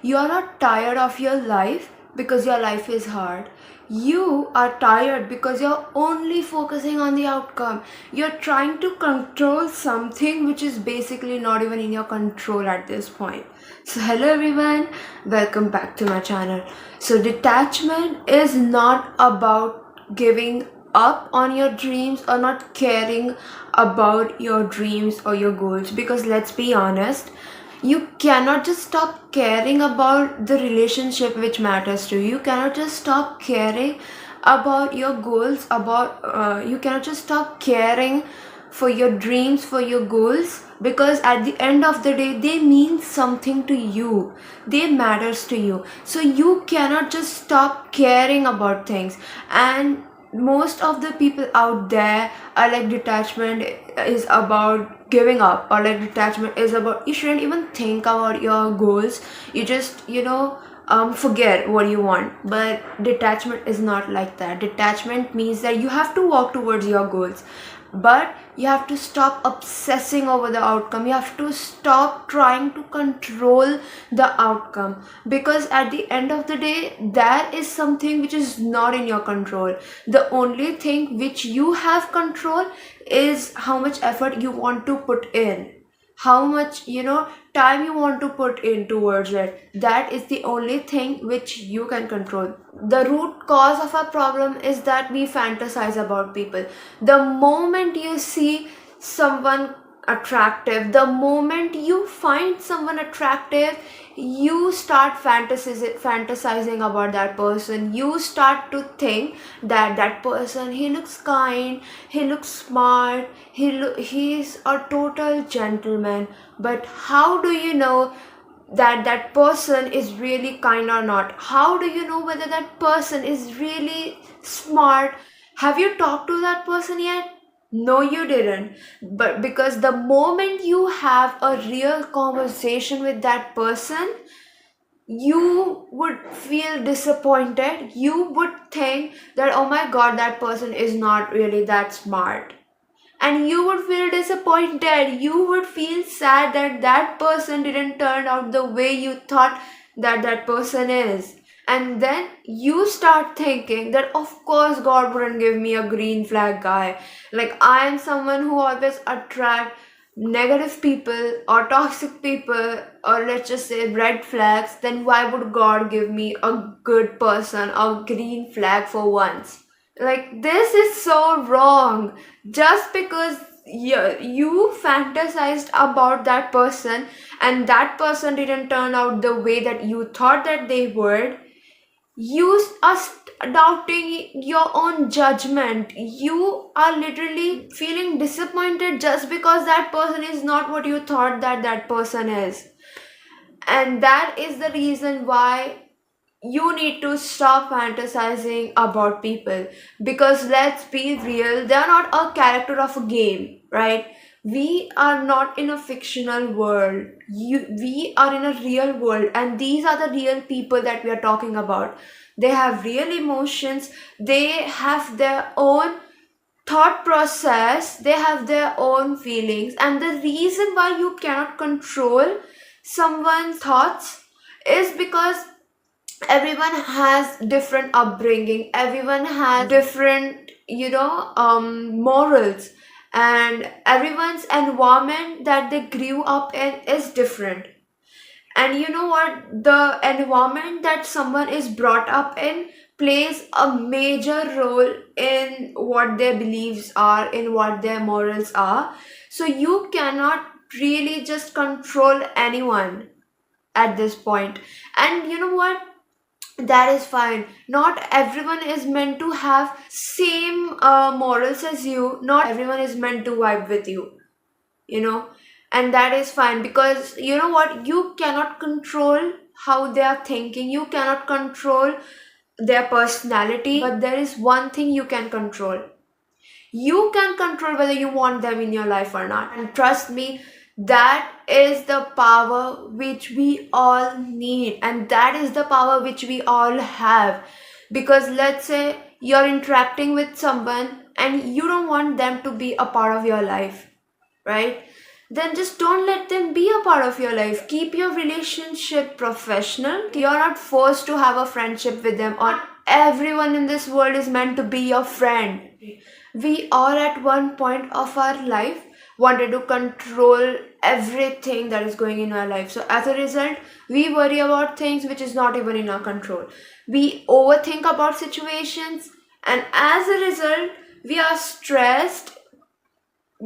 You are not tired of your life because your life is hard. You are tired because you're only focusing on the outcome. You're trying to control something which is basically not even in your control at this point. So, hello everyone, welcome back to my channel. So, detachment is not about giving up on your dreams or not caring about your dreams or your goals, because let's be honest, you cannot just stop caring about the relationship which matters to you. You cannot just stop caring about your goals, about you cannot just stop caring for your dreams, for your goals, because at the end of the day they mean something to you, they matters to you. So you cannot just stop caring about things. And most of the people out there are like, detachment is about giving up, or like detachment is about you shouldn't even think about your goals. You just forget what you want. But detachment is not like that. Detachment means that you have to walk towards your goals, but you have to stop obsessing over the outcome. You have to stop trying to control the outcome, because at the end of the day that is something which is not in your control. The only thing which you have control is how much effort you want to put in, how much time you want to put in towards it. That is the only thing which you can control. The root cause of our problem is that we fantasize about people. The moment you see someone attractive, the moment you find someone attractive, you start fantasizing about that person. You start to think that that person, he looks kind, he looks smart, he's a total gentleman. But how do you know that that person is really kind or not? How do you know whether that person is really smart? Have you talked to that person yet? No, you didn't. But because the moment you have a real conversation with that person, you would feel disappointed. You would think that, oh my god, that person is not really that smart. And you would feel disappointed. You would feel sad that that person didn't turn out the way you thought that that person is. And then you start thinking that of course God wouldn't give me a green flag guy. Like, I am someone who always attract negative people or toxic people, or let's just say red flags. Then why would God give me a good person, a green flag for once? Like, this is so wrong. Just because you fantasized about that person and that person didn't turn out the way that you thought that they would, you are doubting your own judgment. You are literally feeling disappointed just because that person is not what you thought that that person is. And that is the reason why you need to stop fantasizing about people. Because let's be real, they're not a character of a game, right? We are not in a fictional world. We are in a real world, and these are the real people that we are talking about. They have real emotions, they have their own thought process, they have their own feelings. And the reason why you cannot control someone's thoughts is because everyone has different upbringing, everyone has different morals, and everyone's environment that they grew up in is different. And you know what, the environment that someone is brought up in plays a major role in what their beliefs are, in what their morals are. So you cannot really just control anyone at this point. And you know what, that is fine. Not everyone is meant to have same morals as you. Not everyone is meant to vibe with you know and that is fine, because you know what, you cannot control how they are thinking, you cannot control their personality. But there is one thing you can control. You can control whether you want them in your life or not. And trust me, that is the power which we all need, and that is the power which we all have. Because let's say you're interacting with someone and you don't want them to be a part of your life, right? then just don't let them be a part of your life. Keep your relationship professional. You're not forced to have a friendship with them, or everyone in this world is meant to be your friend. We all at one point of our life wanted to control everything that is going in our life. So as a result, we worry about things which is not even in our control. We overthink about situations, and as a result, we are stressed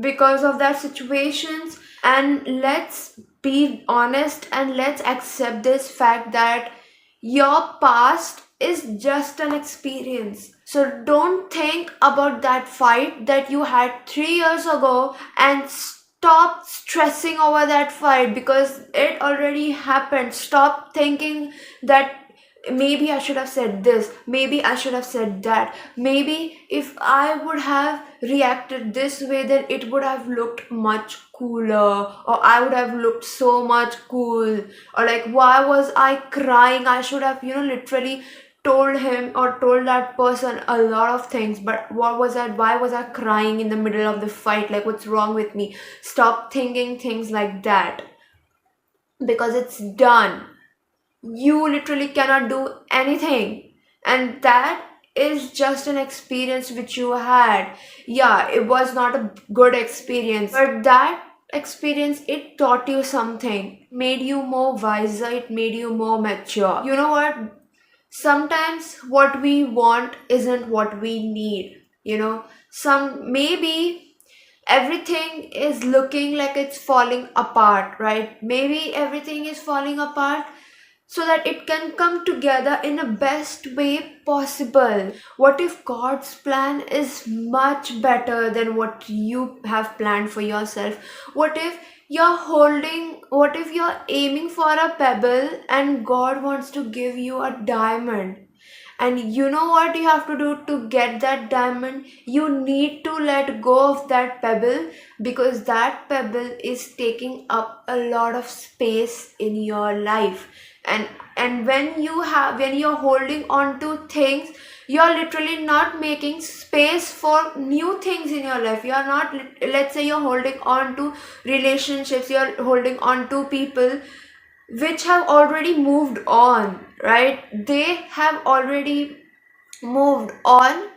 because of that situations. And let's be honest and let's accept this fact that your past is just an experience. So don't think about that fight that you had 3 years ago and stop stressing over that fight because it already happened. Stop thinking that maybe I should have said this, maybe I should have said that, maybe if I would have reacted this way, then it would have looked much cooler, or I would have looked so much cool, or like, why was I crying? I should have, literally told him or told that person a lot of things, but what was that? Why was I crying in the middle of the fight? Like, what's wrong with me? Stop thinking things like that because it's done. You literally cannot do anything, and that is just an experience which you had. Yeah, it was not a good experience, but that experience, it taught you something, made you more wiser, it made you more mature. You know what, sometimes what we want isn't what we need. Some maybe everything is looking like it's falling apart, right? Maybe everything is falling apart so that it can come together in the best way possible. What if God's plan is much better than what you have planned for yourself? What if you're aiming for a pebble and God wants to give you a diamond? And you know what you have to do to get that diamond? You need to let go of that pebble because that pebble is taking up a lot of space in your life. And when you're holding on to things, you're literally not making space for new things in your life. You're not, let's say you're holding on to relationships, you're holding on to people which have already moved on, right? They have already moved on,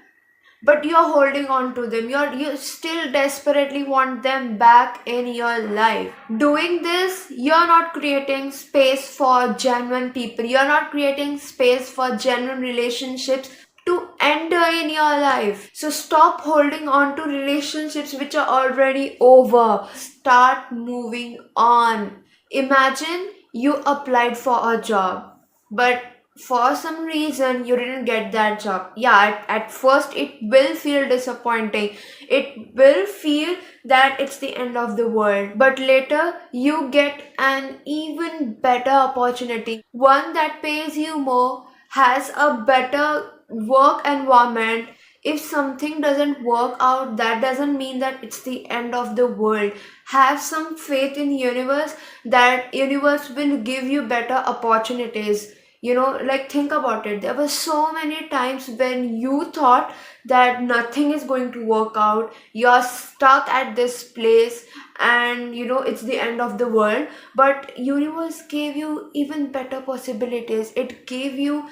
but you're holding on to them. You still desperately want them back in your life. Doing this, you're not creating space for genuine people. You're not creating space for genuine relationships to enter in your life. So stop holding on to relationships which are already over. Start moving on. Imagine you applied for a job, but for some reason you didn't get that job. Yeah, at first it will feel disappointing. It will feel that it's the end of the world. But later you get an even better opportunity, one that pays you more, has a better work environment. If something doesn't work out, that doesn't mean that it's the end of the world. Have some faith in universe, that universe will give you better opportunities. Like, think about it. There were so many times when you thought that nothing is going to work out, you're stuck at this place, and it's the end of the world. But universe gave you even better possibilities. It gave you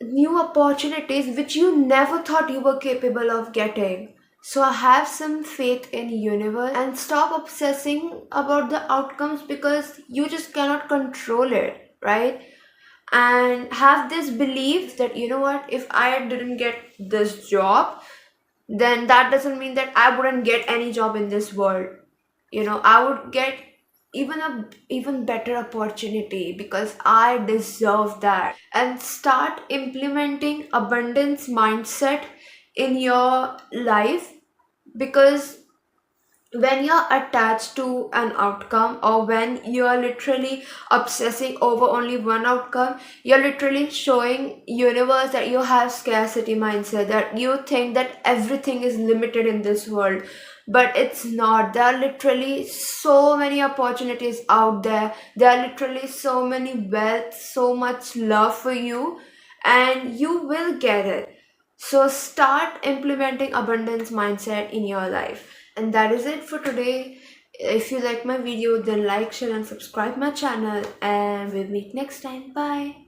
new opportunities which you never thought you were capable of getting. So have some faith in universe and stop obsessing about the outcomes because you just cannot control it, right? And have this belief that, you know what, if I didn't get this job, then that doesn't mean that I wouldn't get any job in this world. I would get even better opportunity because I deserve that. And start implementing abundance mindset in your life, because when you're attached to an outcome, or when you're literally obsessing over only one outcome, you're literally showing universe that you have scarcity mindset, that you think that everything is limited in this world. But it's not. There are literally so many opportunities out there. There are literally so many wealth, so much love for you, and you will get it. So start implementing abundance mindset in your life. And that is it for today. If you like my video, then like, share and subscribe my channel, and we'll meet next time. Bye.